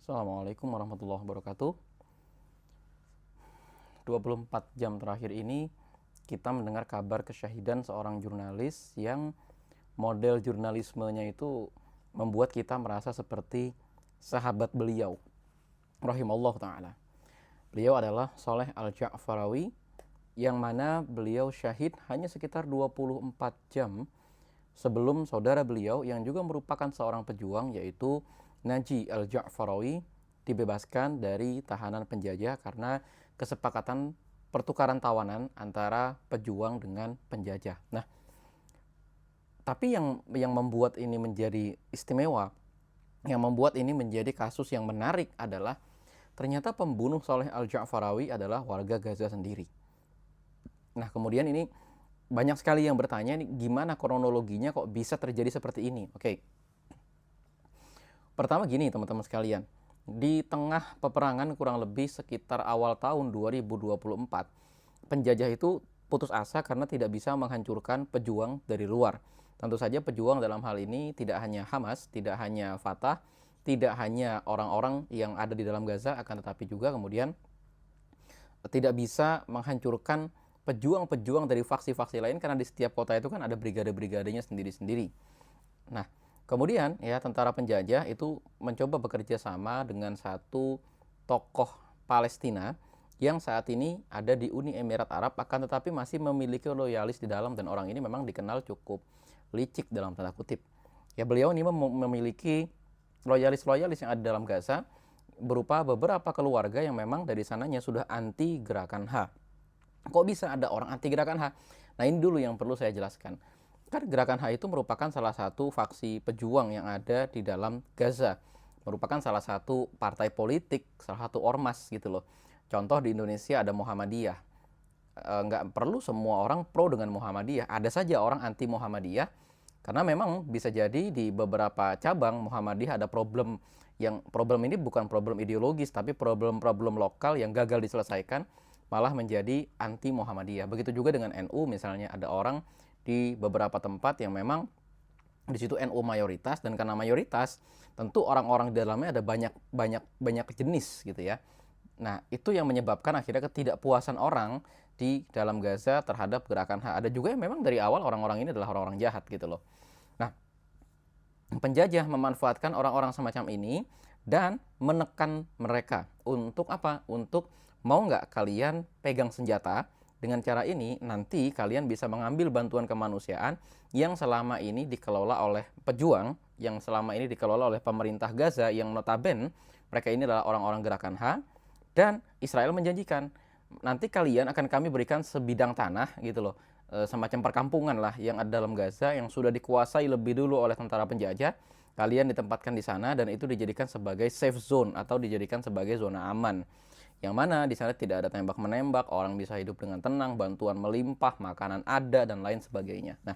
Assalamualaikum warahmatullahi wabarakatuh. 24 jam terakhir ini kita mendengar kabar kesyahidan seorang jurnalis yang model jurnalismenya itu membuat kita merasa seperti sahabat beliau rahimallahu ta'ala. Beliau adalah Saleh Al-Ja'farawi yang mana beliau syahid hanya sekitar 24 jam sebelum saudara beliau yang juga merupakan seorang pejuang yaitu Naji Al-Ja'farawi dibebaskan dari tahanan penjajah karena kesepakatan pertukaran tawanan antara pejuang dengan penjajah. Nah, tapi yang membuat ini menjadi istimewa, yang membuat ini menjadi kasus yang menarik adalah ternyata pembunuh Saleh Al-Ja'farawi adalah warga Gaza sendiri. Nah, kemudian ini banyak sekali yang bertanya nih, gimana kronologinya kok bisa terjadi seperti ini? Oke. Pertama gini teman-teman sekalian, di tengah peperangan kurang lebih sekitar awal tahun 2024, penjajah itu putus asa karena tidak bisa menghancurkan pejuang dari luar. Tentu saja pejuang dalam hal ini tidak hanya Hamas, tidak hanya Fatah, tidak hanya orang-orang yang ada di dalam Gaza, akan tetapi juga kemudian tidak bisa menghancurkan pejuang-pejuang dari faksi-faksi lain karena di setiap kota itu kan ada brigade-brigadenya sendiri-sendiri. Nah, kemudian ya tentara penjajah itu mencoba bekerja sama dengan satu tokoh Palestina yang saat ini ada di Uni Emirat Arab akan tetapi masih memiliki loyalis di dalam, dan orang ini memang dikenal cukup licik dalam tanda kutip. Ya, beliau ini memiliki loyalis-loyalis yang ada dalam Gaza berupa beberapa keluarga yang memang dari sananya sudah anti gerakan H. Kok bisa ada orang anti gerakan H? Nah, ini dulu yang perlu saya jelaskan. Kan gerakan H itu merupakan salah satu faksi pejuang yang ada di dalam Gaza. Merupakan salah satu partai politik, salah satu ormas gitu loh. Contoh di Indonesia ada Muhammadiyah. Nggak perlu semua orang pro dengan Muhammadiyah. Ada saja orang anti Muhammadiyah. Karena memang bisa jadi di beberapa cabang Muhammadiyah ada problem ini bukan problem ideologis, tapi problem-problem lokal yang gagal diselesaikan malah menjadi anti Muhammadiyah. Begitu juga dengan NU, misalnya ada orang di beberapa tempat yang memang di situ NU mayoritas, dan karena mayoritas tentu orang-orang di dalamnya ada banyak jenis gitu ya. Nah, itu yang menyebabkan akhirnya ketidakpuasan orang di dalam Gaza terhadap gerakan H. Ada juga yang memang dari awal orang-orang ini adalah orang-orang jahat gitu loh. Nah, penjajah memanfaatkan orang-orang semacam ini dan menekan mereka untuk apa? Untuk mau nggak kalian pegang senjata, dengan cara ini nanti kalian bisa mengambil bantuan kemanusiaan yang selama ini dikelola oleh pejuang, yang selama ini dikelola oleh pemerintah Gaza yang notabene mereka ini adalah orang-orang gerakan H, dan Israel menjanjikan nanti kalian akan kami berikan sebidang tanah gitu loh, semacam perkampungan lah yang ada dalam Gaza yang sudah dikuasai lebih dulu oleh tentara penjajah. Kalian ditempatkan di sana dan itu dijadikan sebagai safe zone atau dijadikan sebagai zona aman, yang mana di sana tidak ada tembak-menembak, orang bisa hidup dengan tenang, bantuan melimpah, makanan ada, dan lain sebagainya. Nah,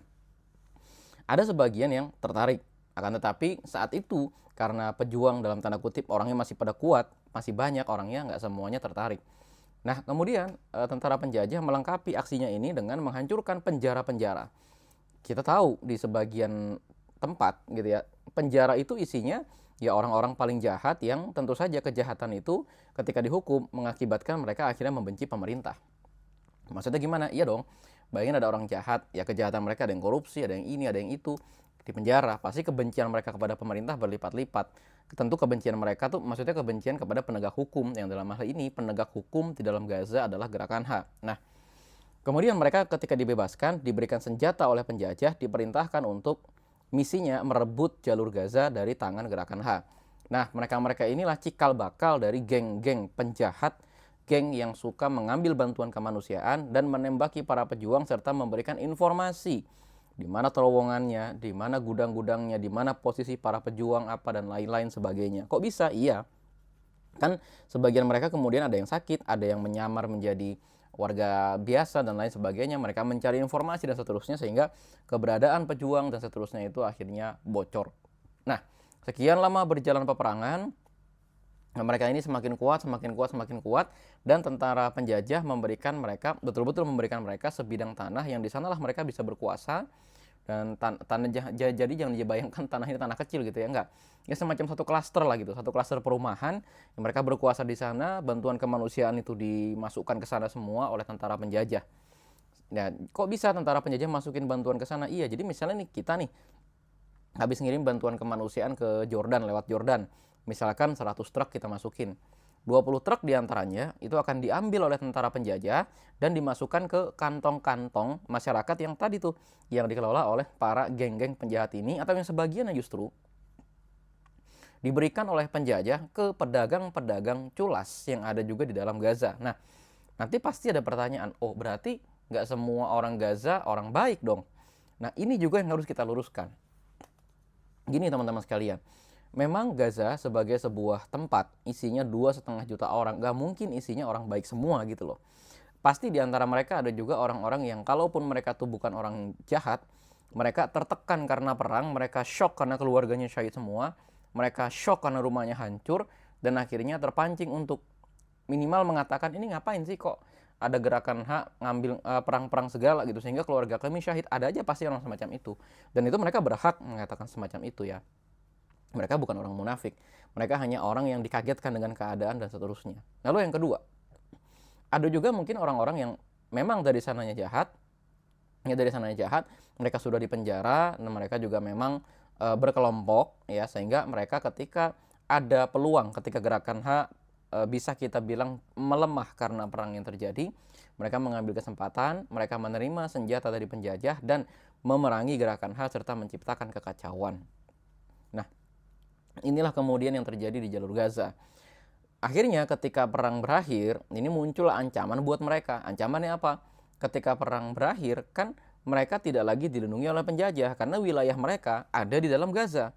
ada sebagian yang tertarik, akan tetapi saat itu karena pejuang dalam tanda kutip orangnya masih pada kuat, masih banyak orangnya, nggak semuanya tertarik. Nah, kemudian tentara penjajah melengkapi aksinya ini dengan menghancurkan penjara-penjara. Kita tahu di sebagian tempat gitu ya, penjara itu isinya ya orang-orang paling jahat yang tentu saja kejahatan itu ketika dihukum mengakibatkan mereka akhirnya membenci pemerintah. Maksudnya gimana? Iya dong, bayangin ada orang jahat, ya kejahatan mereka ada yang korupsi, ada yang ini, ada yang itu, di penjara, pasti kebencian mereka kepada pemerintah berlipat-lipat. Tentu kebencian mereka tuh maksudnya kebencian kepada penegak hukum, yang dalam hal ini penegak hukum di dalam Gaza adalah gerakan H. Nah, kemudian mereka ketika dibebaskan, diberikan senjata oleh penjajah, diperintahkan untuk misinya merebut jalur Gaza dari tangan gerakan H. Nah, mereka-mereka inilah cikal bakal dari geng-geng penjahat, geng yang suka mengambil bantuan kemanusiaan dan menembaki para pejuang serta memberikan informasi di mana terowongannya, di mana gudang-gudangnya, di mana posisi para pejuang apa dan lain-lain sebagainya. Kok bisa? Iya. Kan sebagian mereka kemudian ada yang sakit, ada yang menyamar menjadi warga biasa dan lain sebagainya. Mereka mencari informasi dan seterusnya sehingga keberadaan pejuang dan seterusnya itu akhirnya bocor. Nah, sekian lama berjalan peperangan, mereka ini semakin kuat, dan tentara penjajah memberikan mereka, betul-betul memberikan mereka sebidang tanah yang di sanalah mereka bisa berkuasa, Dan jadi jangan dibayangkan tanah ini tanah kecil gitu ya, enggak. Ya semacam satu klaster lah gitu, satu klaster perumahan yang mereka berkuasa di sana, bantuan kemanusiaan itu dimasukkan ke sana semua oleh tentara penjajah. Nah, kok bisa tentara penjajah masukin bantuan ke sana? Iya, jadi misalnya nih kita nih habis ngirim bantuan kemanusiaan ke Jordan lewat Jordan. Misalkan 100 truk kita masukin. 20 truk diantaranya itu akan diambil oleh tentara penjajah dan dimasukkan ke kantong-kantong masyarakat yang tadi tuh yang dikelola oleh para geng-geng penjahat ini, atau yang sebagiannya justru diberikan oleh penjajah ke pedagang-pedagang culas yang ada juga di dalam Gaza. Nah, nanti pasti ada pertanyaan, oh berarti nggak semua orang Gaza orang baik dong. Nah, ini juga yang harus kita luruskan. Gini teman-teman sekalian, memang Gaza sebagai sebuah tempat isinya 2,5 juta orang, gak mungkin isinya orang baik semua gitu loh. Pasti di antara mereka ada juga orang-orang yang kalaupun mereka tuh bukan orang jahat, mereka tertekan karena perang, mereka shock karena keluarganya syahid semua, mereka shock karena rumahnya hancur, dan akhirnya terpancing untuk minimal mengatakan, ini ngapain sih kok ada gerakan hak ngambil perang-perang segala gitu sehingga keluarga kami syahid. Ada aja pasti orang semacam itu, dan itu mereka berhak mengatakan semacam itu ya. Mereka bukan orang munafik, mereka hanya orang yang dikagetkan dengan keadaan dan seterusnya. Lalu yang kedua, ada juga mungkin orang-orang yang memang dari sananya jahat, mereka sudah dipenjara dan mereka juga memang berkelompok ya, sehingga mereka ketika ada peluang, ketika gerakan hak bisa kita bilang melemah karena perang yang terjadi, mereka mengambil kesempatan, mereka menerima senjata dari penjajah dan memerangi gerakan hak serta menciptakan kekacauan. Nah, inilah kemudian yang terjadi di jalur Gaza. Akhirnya ketika perang berakhir, ini muncul ancaman buat mereka. Ancamannya apa? Ketika perang berakhir, kan mereka tidak lagi dilindungi oleh penjajah karena wilayah mereka ada di dalam Gaza.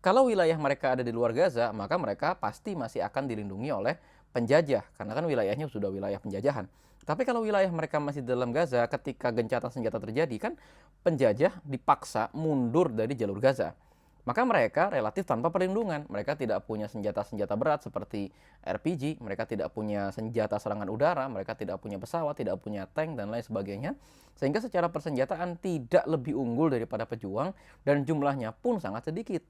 Kalau wilayah mereka ada di luar Gaza, maka mereka pasti masih akan dilindungi oleh penjajah karena kan wilayahnya sudah wilayah penjajahan. Tapi kalau wilayah mereka masih di dalam Gaza, ketika gencatan senjata terjadi, kan penjajah dipaksa mundur dari jalur Gaza. Maka mereka relatif tanpa perlindungan. Mereka tidak punya senjata-senjata berat seperti RPG, mereka tidak punya senjata serangan udara, mereka tidak punya pesawat, tidak punya tank, dan lain sebagainya. Sehingga secara persenjataan tidak lebih unggul daripada pejuang, dan jumlahnya pun sangat sedikit.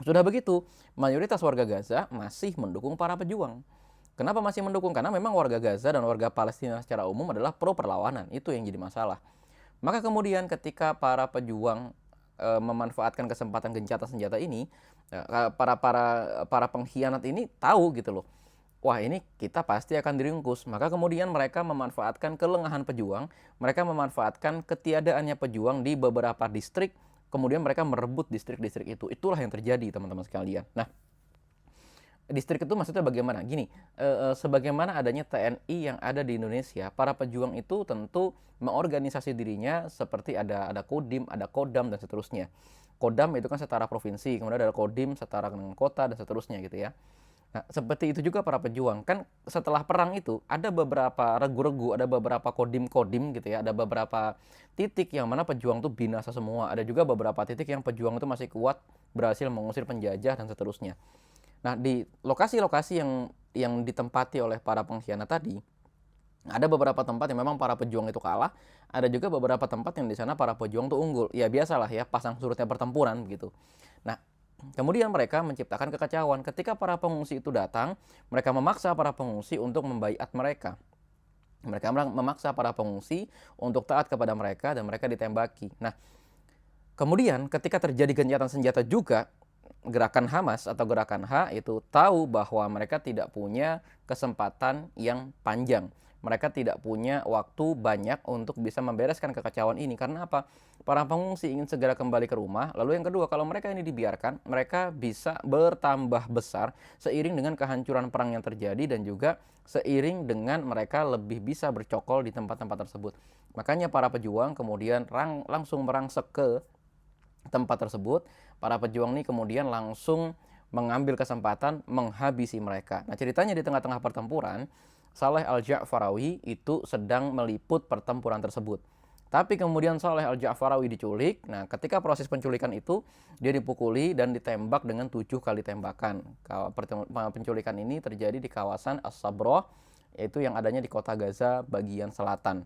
Sudah begitu, mayoritas warga Gaza masih mendukung para pejuang. Kenapa masih mendukung? Karena memang warga Gaza dan warga Palestina secara umum adalah pro perlawanan. Itu yang jadi masalah. Maka kemudian ketika para pejuang memanfaatkan kesempatan gencatan senjata ini, para pengkhianat ini tahu gitu loh, wah ini kita pasti akan diringkus. Maka kemudian mereka memanfaatkan kelengahan pejuang, mereka memanfaatkan ketiadaannya pejuang di beberapa distrik, kemudian mereka merebut distrik-distrik itu. Itulah yang terjadi teman-teman sekalian. Nah, distrik itu maksudnya bagaimana? Gini, sebagaimana adanya TNI yang ada di Indonesia, para pejuang itu tentu mengorganisasi dirinya seperti ada Kodim, ada Kodam, dan seterusnya. Kodam itu kan setara provinsi, kemudian ada Kodim setara dengan kota, dan seterusnya gitu ya. Nah, seperti itu juga para pejuang. Kan setelah perang itu, ada beberapa regu-regu, ada beberapa kodim-kodim gitu ya, ada beberapa titik yang mana pejuang itu binasa semua. Ada juga beberapa titik yang pejuang itu masih kuat, berhasil mengusir penjajah, dan seterusnya. Nah, di lokasi-lokasi yang ditempati oleh para pengkhianat tadi, ada beberapa tempat yang memang para pejuang itu kalah, ada juga beberapa tempat yang di sana para pejuang itu unggul. Ya biasalah ya, pasang surutnya pertempuran gitu. Nah, kemudian mereka menciptakan kekacauan. Ketika para pengungsi itu datang, mereka memaksa para pengungsi untuk membaiat mereka. Mereka memaksa para pengungsi untuk taat kepada mereka dan mereka ditembaki. Nah, kemudian ketika terjadi gencatan senjata juga, gerakan Hamas atau gerakan H itu tahu bahwa mereka tidak punya kesempatan yang panjang. Mereka tidak punya waktu banyak untuk bisa membereskan kekacauan ini. Karena apa? Para pengungsi ingin segera kembali ke rumah. Lalu yang kedua, kalau mereka ini dibiarkan, mereka bisa bertambah besar seiring dengan kehancuran perang yang terjadi dan juga seiring dengan mereka lebih bisa bercokol di tempat-tempat tersebut. Makanya para pejuang kemudian langsung merangsek ke tempat tersebut. Para pejuang ini kemudian langsung mengambil kesempatan menghabisi mereka. Nah, ceritanya di tengah-tengah pertempuran, Saleh Al-Ja'farawi itu sedang meliput pertempuran tersebut. Tapi kemudian Saleh Al-Ja'farawi diculik. Nah, ketika proses penculikan itu, dia dipukuli dan ditembak dengan 7 kali tembakan. Penculikan ini terjadi di kawasan As-Sabrah, yaitu yang adanya di kota Gaza bagian selatan.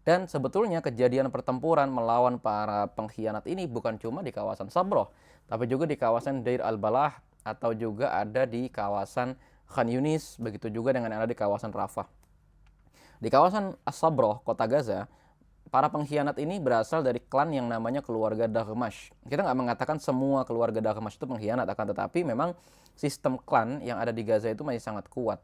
Dan sebetulnya kejadian pertempuran melawan para pengkhianat ini bukan cuma di kawasan Sabroh, tapi juga di kawasan Deir al-Balah atau juga ada di kawasan Khan Yunis, begitu juga dengan yang ada di kawasan Rafah. Di kawasan As-Sabroh, kota Gaza, para pengkhianat ini berasal dari klan yang namanya keluarga Daghmash. Kita nggak mengatakan semua keluarga Daghmash itu pengkhianat, akan tetapi memang sistem klan yang ada di Gaza itu masih sangat kuat.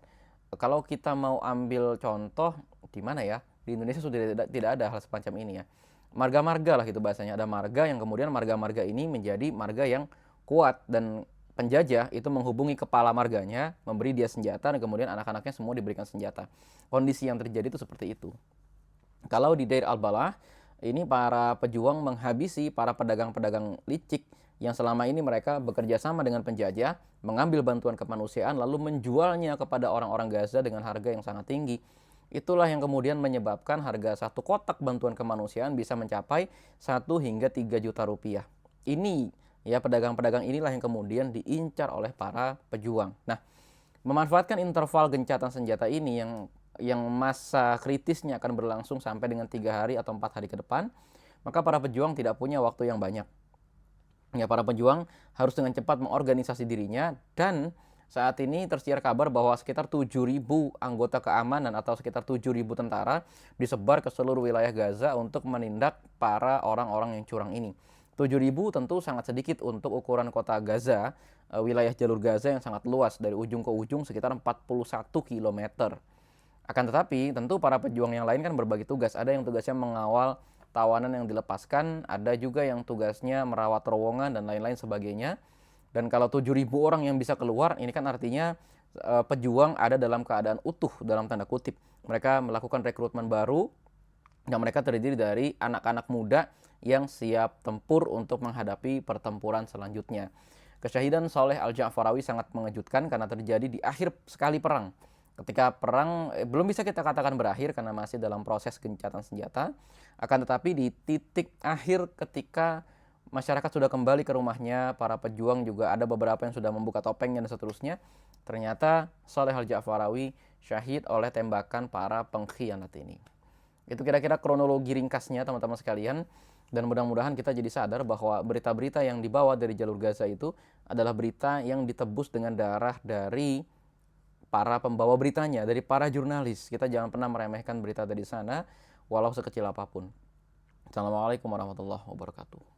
Kalau kita mau ambil contoh, di mana ya? Di Indonesia sudah tidak ada hal semacam ini ya. Marga-marga lah gitu bahasanya. Ada marga yang kemudian marga-marga ini menjadi marga yang kuat, dan penjajah itu menghubungi kepala marganya, memberi dia senjata, dan kemudian anak-anaknya semua diberikan senjata. Kondisi yang terjadi itu seperti itu. Kalau di Deir al-Balah, ini para pejuang menghabisi para pedagang-pedagang licik yang selama ini mereka bekerja sama dengan penjajah, mengambil bantuan kemanusiaan lalu menjualnya kepada orang-orang Gaza dengan harga yang sangat tinggi. Itulah yang kemudian menyebabkan harga satu kotak bantuan kemanusiaan bisa mencapai 1 hingga 3 juta rupiah. Ini ya, pedagang-pedagang inilah yang kemudian diincar oleh para pejuang. Nah, memanfaatkan interval gencatan senjata ini yang masa kritisnya akan berlangsung sampai dengan 3 hari atau 4 hari ke depan, maka para pejuang tidak punya waktu yang banyak. Ya, para pejuang harus dengan cepat mengorganisasi dirinya, dan saat ini tersiar kabar bahwa sekitar 7.000 anggota keamanan atau sekitar 7.000 tentara disebar ke seluruh wilayah Gaza untuk menindak para orang-orang yang curang ini. 7.000 tentu sangat sedikit untuk ukuran kota Gaza, wilayah jalur Gaza yang sangat luas dari ujung ke ujung sekitar 41 km. Akan tetapi, tentu para pejuang yang lain kan berbagi tugas. Ada yang tugasnya mengawal tawanan yang dilepaskan, ada juga yang tugasnya merawat terowongan dan lain-lain sebagainya. Dan kalau 7.000 orang yang bisa keluar, ini kan artinya pejuang ada dalam keadaan utuh dalam tanda kutip. Mereka melakukan rekrutmen baru, dan mereka terdiri dari anak-anak muda yang siap tempur untuk menghadapi pertempuran selanjutnya. Kesyahidan Saleh Al-Ja'farawi sangat mengejutkan karena terjadi di akhir sekali perang. Ketika perang belum bisa kita katakan berakhir karena masih dalam proses gencatan senjata, akan tetapi di titik akhir ketika masyarakat sudah kembali ke rumahnya, para pejuang juga ada beberapa yang sudah membuka topengnya dan seterusnya, ternyata Saleh Al-Ja'farawi syahid oleh tembakan para pengkhianat ini. Itu kira-kira kronologi ringkasnya teman-teman sekalian, dan mudah-mudahan kita jadi sadar bahwa berita-berita yang dibawa dari jalur Gaza itu adalah berita yang ditebus dengan darah dari para pembawa beritanya, dari para jurnalis. Kita jangan pernah meremehkan berita dari sana, walau sekecil apapun. Assalamualaikum warahmatullahi wabarakatuh.